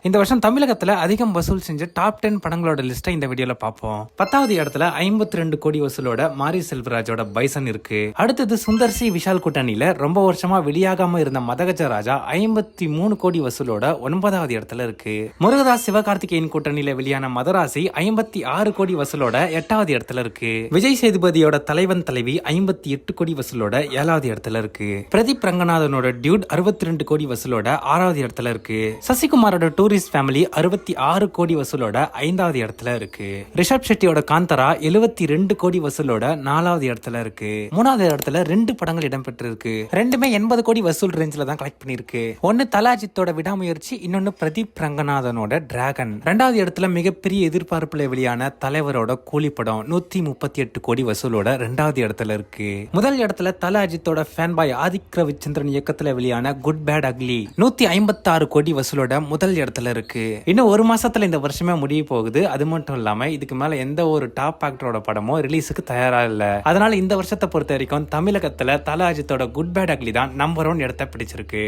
இந்த வருஷம் தமிழகத்துல அதிகம் வசூல் செஞ்ச டாப் 10 படங்களோட லிஸ்ட்டை இந்த வீடியோல பார்ப்போம். 10வது இடத்துல 52 கோடி வசூலோட மாரி செல்வராஜோட பைசன் இருக்கு. அடுத்தது சுந்தர் சி விஷால் கூட்டணியில ரொம்ப வருஷமா வெளியாகாம இருந்த மதகஜ ராஜா 53 கோடி வசூலோட 9வது இடத்துல இருக்கு. முருகதாஸ் சிவகார்த்திகேயன் கூட்டணியில வெளியான மதராசி 56 கோடி வசூலோட 8வது இடத்துல இருக்கு. விஜய் சேதுபதியோட தலைவன் தலைவி 58 கோடி வசூலோட 7வது இடத்துல இருக்கு. பிரதீப் ரங்கநாதனோட டியூட் 62 கோடி வசூலோட 6வது இடத்துல இருக்கு. சசிகுமாரோட டூரிஸ்ட் ஃபேமிலி 66 கோடி வசூலோட 5வது இடத்துல இருக்கு. ரிஷப் ஷெட்டியோட காந்தரா 72 கோடி வசூலோட 4வது இடத்துல இருக்கு. 3வது இடத்துல 2 படங்கள் இடம்பெற்று இருக்கு. ரெண்டுமே 80 கோடி வசூல் ரேஞ்சில தான் கலெக்ட் பண்ணிருக்கு. ஒன்னு தலாஜித்தோட விடாமுயற்சி, இன்னொன்னு பிரதீப் ரங்கநாதனோட டிராகன். 2வது இடத்துல மிகப்பெரிய எதிர்பார்ப்புல வெளியான தலைவரோட கூலி படம் 138 கோடி வசூலோட 2வது இடத்துல இருக்கு. முதல் இடத்துல தல அஜித்தோட ஃபேன் பாய் ஆதிக் ரவிச்சந்திரன் இயக்கத்துல வெளியான குட் பேட் அக்லி 156 கோடி வசூலோட முதல் இடத்துல இருக்கு. இன்னும் ஒரு மாசத்துல இந்த வருஷமே முடிய போகுது. அது மட்டும் இல்லாம இதுக்கு மேல எந்த ஒரு டாப் ஆக்டரோட படமோ ரிலீஸுக்கு தயாரா இல்ல. அதனால இந்த வருஷத்தை பொறுத்த வரைக்கும் தமிழகத்துல தல அஜித்தோட குட் பேட் அக்லி தான் நம்பர் 1 இடத்தை பிடிச்சிருக்கு.